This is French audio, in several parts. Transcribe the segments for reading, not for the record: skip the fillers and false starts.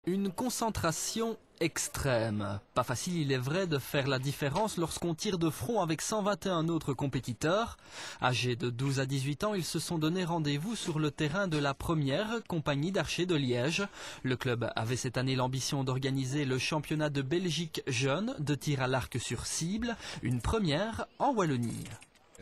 Une concentration extrême. Pas facile, il est vrai, de faire la différence lorsqu'on tire de front avec 121 autres compétiteurs. Âgés de 12 à 18 ans, ils se sont donné rendez-vous sur le terrain de la première compagnie d'archers de Liège. Le club avait cette année l'ambition d'organiser le championnat de Belgique jeune de tir à l'arc sur cible, une première en Wallonie.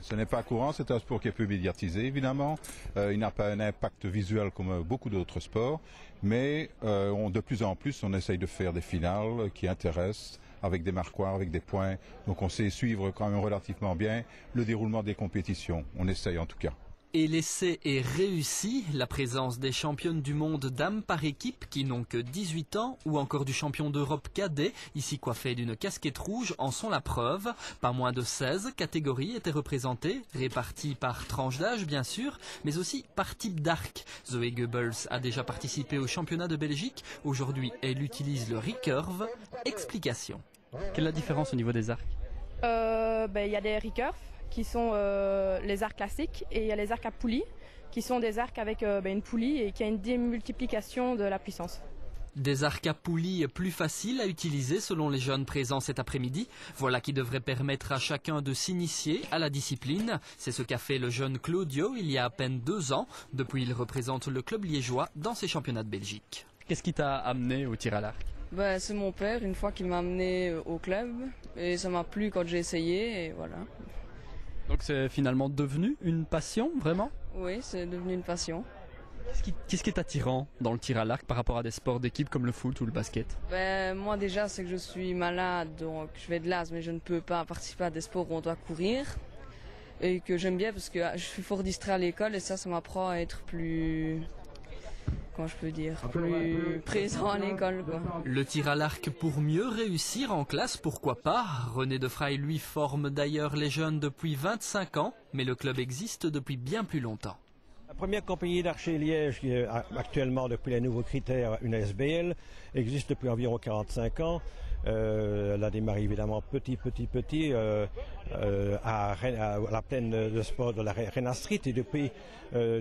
Ce n'est pas courant, c'est un sport qui est peu médiatisé évidemment, il n'a pas un impact visuel comme beaucoup d'autres sports, mais de plus en plus on essaye de faire des finales qui intéressent, avec des marquoirs, avec des points, donc on sait suivre quand même relativement bien le déroulement des compétitions, on essaye en tout cas. Et l'essai est réussi, la présence des championnes du monde dames par équipe qui n'ont que 18 ans ou encore du champion d'Europe cadet, ici coiffé d'une casquette rouge, en sont la preuve. Pas moins de 16 catégories étaient représentées, réparties par tranche d'âge bien sûr, mais aussi par type d'arc. Zoé Goebbels a déjà participé au championnat de Belgique, aujourd'hui elle utilise le recurve. Explication. Quelle est la différence au niveau des arcs? Y a des recurves qui sont les arcs classiques et il y a les arcs à poulie qui sont des arcs avec une poulie et qui a une démultiplication de la puissance. Des arcs à poulie plus faciles à utiliser selon les jeunes présents cet après-midi. Voilà qui devrait permettre à chacun de s'initier à la discipline. C'est ce qu'a fait le jeune Claudio il y a à peine 2 ans. Depuis, il représente le club liégeois dans ces championnats de Belgique. Qu'est-ce qui t'a amené au tir à l'arc? C'est mon père, une fois qu'il m'a amené au club et ça m'a plu quand j'ai essayé et voilà. Donc c'est finalement devenu une passion, vraiment? Oui, c'est devenu une passion. Qu'est-ce qui est attirant dans le tir à l'arc par rapport à des sports d'équipe comme le foot ou le basket? Moi déjà, c'est que je suis malade, donc je vais de l'asthme, mais je ne peux pas participer à des sports où on doit courir. Et que j'aime bien parce que je suis fort distrait à l'école et ça m'apprend à être plus... Comment je peux dire, plus présent à l'école, quoi. Le tir à l'arc pour mieux réussir en classe, pourquoi pas? René Defray, lui, forme d'ailleurs les jeunes depuis 25 ans, mais le club existe depuis bien plus longtemps. La première compagnie d'archers Liège, qui est actuellement depuis les nouveaux critères une SBL, existe depuis environ 45 ans. Elle a démarré évidemment petit à la plaine de sport de la Rena Street et depuis,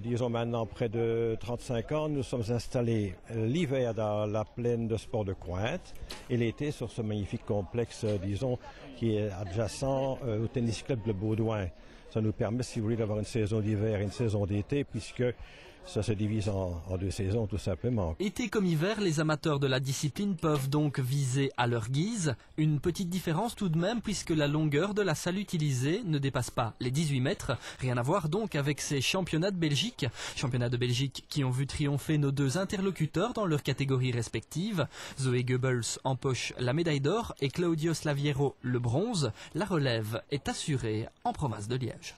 disons maintenant près de 35 ans, nous sommes installés l'hiver dans la plaine de sport de Cointe et l'été sur ce magnifique complexe, disons, qui est adjacent au tennis club de Baudouin. Ça nous permet, si vous voulez, d'avoir une saison d'hiver et une saison d'été, puisque ça se divise en 2 saisons, tout simplement. Été comme hiver, les amateurs de la discipline peuvent donc viser à leur guise. Une petite différence tout de même, puisque la longueur de la salle utilisée ne dépasse pas les 18 mètres. Rien à voir donc avec ces championnats de Belgique. Championnats de Belgique qui ont vu triompher nos 2 interlocuteurs dans leurs catégories respectives. Zoé Goebbels empoche la médaille d'or et Claudio Slaviero le bronze. La relève est assurée en province de Liège.